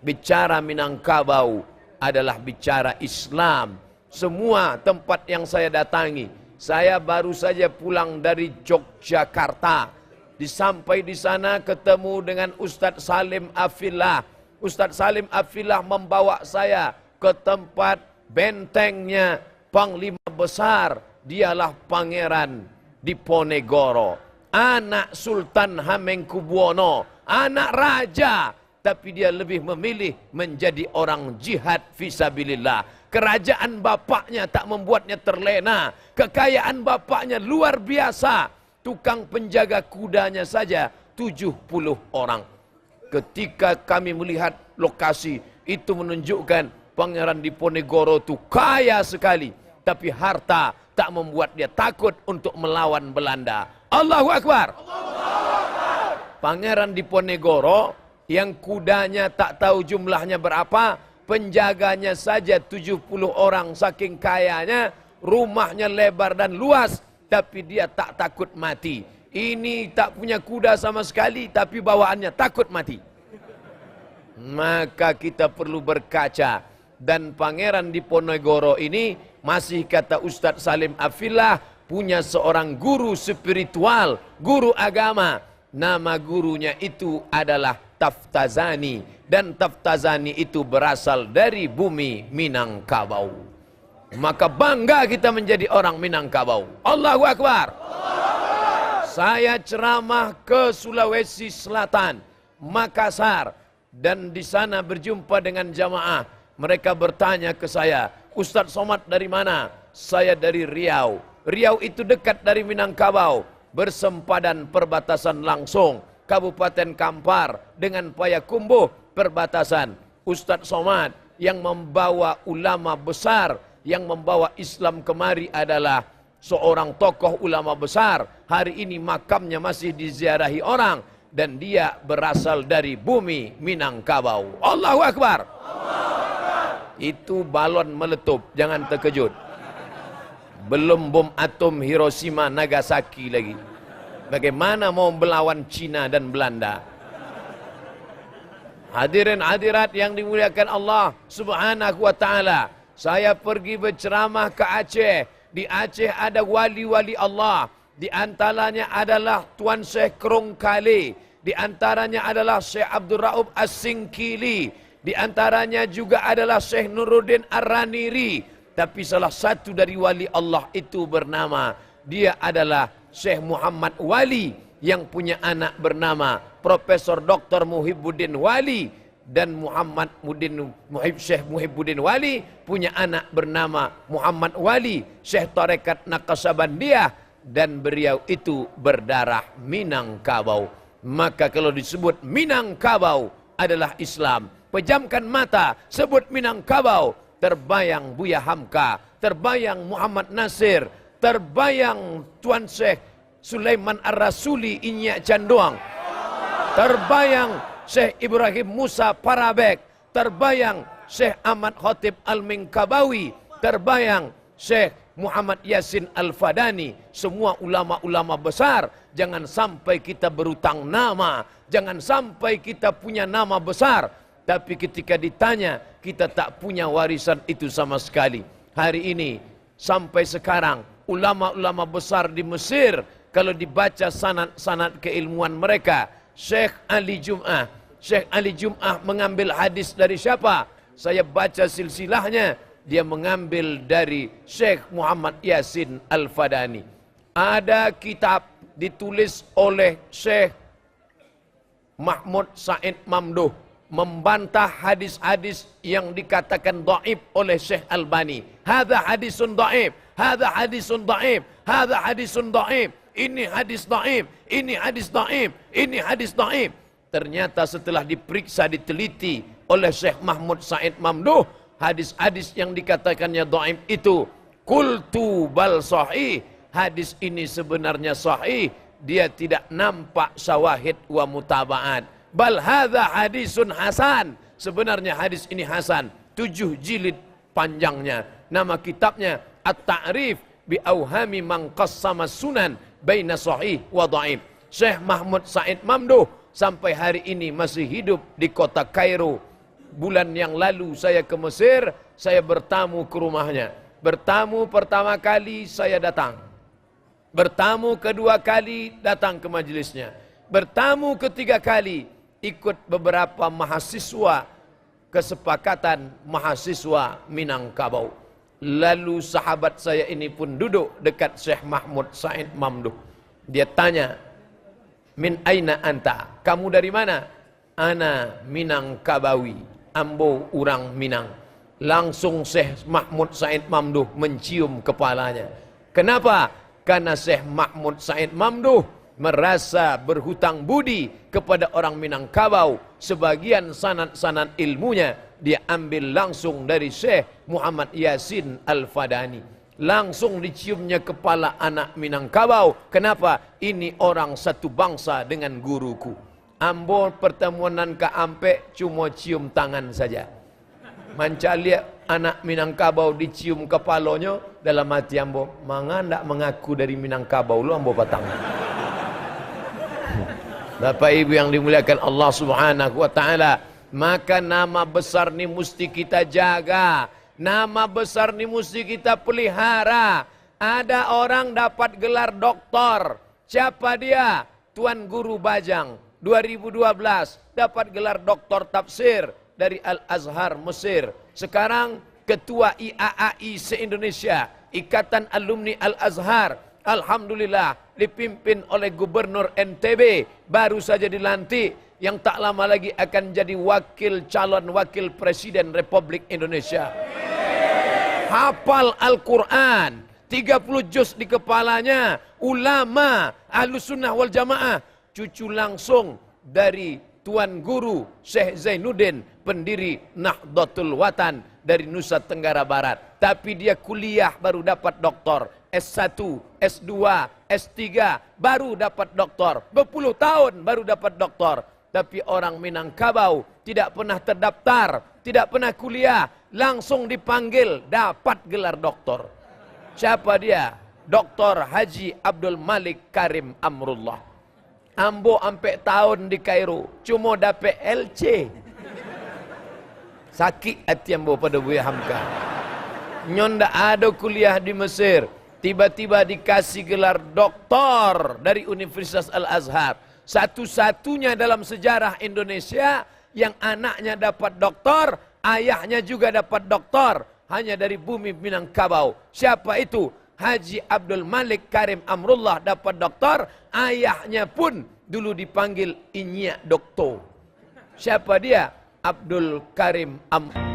Bicara Minangkabau adalah bicara Islam. Semua tempat yang saya datangi, saya baru saja pulang dari Yogyakarta. Sampai di sana ketemu dengan Ustadz Salim Afillah. Ustadz Salim Afillah membawa saya ke tempat bentengnya Panglima Besar. Dialah Pangeran Diponegoro, anak Sultan Hamengkubuwono, anak raja. Tapi dia lebih memilih menjadi orang jihad fisabilillah. Kerajaan bapaknya tak membuatnya terlena. Kekayaan bapaknya luar biasa. Tukang penjaga kudanya saja 70 orang. Ketika kami melihat lokasi, itu menunjukkan Pangeran Diponegoro itu kaya sekali. Tapi harta tak membuat dia takut untuk melawan Belanda. Allahu Akbar. Pangeran Diponegoro yang kudanya tak tahu jumlahnya berapa, penjaganya saja 70 orang, saking kayanya, rumahnya lebar dan luas. Tapi dia tak takut mati. Ini tak punya kuda sama sekali, tapi bawaannya takut mati. Maka kita perlu berkaca. Dan Pangeran Diponegoro ini, masih kata Ustadz Salim Afillah, punya seorang guru spiritual, guru agama. Nama gurunya itu adalah Taftazani. Dan Taftazani itu berasal dari bumi Minangkabau. Maka bangga kita menjadi orang Minangkabau. Allahu Akbar. Saya ceramah ke Sulawesi Selatan, Makassar, dan di sana berjumpa dengan jamaah. Mereka bertanya ke saya, Ustadz Somad dari mana? Saya dari Riau. Riau itu dekat dari Minangkabau, bersempadan perbatasan langsung. Kabupaten Kampar dengan Payakumbuh perbatasan. Ustadz Somad yang membawa ulama besar, yang membawa Islam kemari adalah seorang tokoh ulama besar. Hari ini makamnya masih diziarahi orang. Dan dia berasal dari bumi Minangkabau. Allahu Akbar. Itu balon meletup, jangan terkejut. Belum bom atom Hiroshima Nagasaki lagi. Bagaimana mau melawan Cina dan Belanda? Hadirin hadirat yang dimuliakan Allah Subhanahu wa ta'ala. Saya pergi berceramah ke Aceh. Di Aceh ada wali-wali Allah. Di antaranya adalah Tuan Syekh Krongkali. Di antaranya adalah Syekh Abdul Raub As-Singkili. Di antaranya juga adalah Syekh Nuruddin Ar-Raniri. Tapi salah satu dari wali Allah itu bernama, dia adalah Syekh Muhammad Wali, yang punya anak bernama Profesor Dr. Muhibbuddin Wali. Dan Syekh Muhibbuddin Wali punya anak bernama Muhammad Wali, Syekh Tarekat Naqsabandiyah. Dan beliau itu berdarah Minangkabau. Maka kalau disebut Minangkabau adalah Islam. Pejamkan mata, sebut Minangkabau, terbayang Buya Hamka, terbayang Muhammad Nasir, terbayang Tuan Syekh Sulaiman Ar-Rasuli Inyak Candoang, terbayang Syekh Ibrahim Musa Parabek, terbayang Syekh Ahmad Khatib Al-Minkabawi, terbayang Syekh Muhammad Yasin Al-Fadani. Semua ulama-ulama besar. Jangan sampai kita berutang nama, jangan sampai kita punya nama besar, tapi ketika ditanya kita tak punya warisan itu sama sekali. Hari ini sampai sekarang ulama-ulama besar di Mesir, kalau dibaca sanad-sanad keilmuan mereka, Syekh Ali Jum'ah mengambil hadis dari siapa? Saya baca silsilahnya, dia mengambil dari Syekh Muhammad Yasin Al-Fadani. Ada kitab ditulis oleh Syekh Mahmud Said Mamduh, membantah hadis-hadis yang dikatakan dhaif oleh Syekh Albani. Hadza hadisun dhaif, hadza hadisun dhaif, hadza hadisun dhaif. Ini hadis dhaif, ini hadis dhaif, ini hadis dhaif. Ternyata setelah diperiksa, diteliti oleh Syekh Mahmud Said Mamduh, hadis-hadis yang dikatakannya dhaif itu qultu bal sahih. Hadis ini sebenarnya sahih, dia tidak nampak syawahid wa mutaba'at. Bal hadza hadisun hasan. Sebenarnya hadis ini hasan. 7 jilid panjangnya. Nama kitabnya At-Ta'rif bi Auhami man qassama sunan baina sahih wa dhaif. Syekh Mahmud Said Mamduh sampai hari ini masih hidup di kota Kairo, bulan yang lalu saya ke Mesir, saya bertamu ke rumahnya. Bertamu pertama kali saya datang. Bertamu kedua kali datang ke majelisnya. Bertamu ketiga kali ikut beberapa mahasiswa kesepakatan mahasiswa Minangkabau. Lalu sahabat saya ini pun duduk dekat Syekh Mahmud Said Mamduh. Dia tanya, "Min aina anta?" Kamu dari mana? "Ana Minangkabawi." Ambo orang Minang. Langsung Syekh Mahmud Said Mamduh mencium kepalanya. Kenapa? Karena Syekh Mahmud Said Mamduh merasa berhutang budi kepada orang Minangkabau. Sebagian sanad-sanad ilmunya dia ambil langsung dari Syekh Muhammad Yasin Al-Fadani. Langsung diciumnya kepala anak Minangkabau. Kenapa? Ini orang satu bangsa dengan guruku. Ambo pertemuan ke Ampe cuma cium tangan saja. Manca lihat anak Minangkabau dicium kepalanya, dalam hati ambo, manga ndak mengaku dari Minangkabau lu ambo patang. Bapak Ibu yang dimuliakan Allah Subhanahu wa taala, maka nama besar ni mesti kita jaga. Nama besar ni mesti kita pelihara. Ada orang dapat gelar doktor. Siapa dia? Tuan Guru Bajang. 2012 dapat gelar doktor tafsir dari Al-Azhar Mesir. Sekarang ketua IAAI se-Indonesia, Ikatan Alumni Al-Azhar. Alhamdulillah dipimpin oleh Gubernur NTB, baru saja dilantik, yang tak lama lagi akan jadi calon wakil presiden Republik Indonesia. Hafal Al-Quran, 30 juz di kepalanya, ulama Ahlus Sunnah wal Jamaah, cucu langsung dari Tuan Guru Syekh Zainuddin, pendiri Nahdlatul Watan dari Nusa Tenggara Barat. Tapi dia kuliah baru dapat doktor, S1, S2, S3 baru dapat doktor, berpuluh tahun baru dapat doktor. Tapi orang Minangkabau tidak pernah terdaftar, tidak pernah kuliah, langsung dipanggil dapat gelar doktor. Siapa dia? Dr. Haji Abdul Malik Karim Amrullah. Ambo sampai tahun di Kairo cuma dapat LC. Sakit hati ambo pada Buya Hamka. Nyonda ada kuliah di Mesir, tiba-tiba dikasih gelar doktor dari Universitas Al-Azhar. Satu-satunya dalam sejarah Indonesia yang anaknya dapat doktor, ayahnya juga dapat doktor, hanya dari bumi Minangkabau. Siapa itu? Haji Abdul Malik Karim Amrullah dapat doktor, ayahnya pun dulu dipanggil Inyak Doktor. Siapa dia? Abdul Karim Amrullah.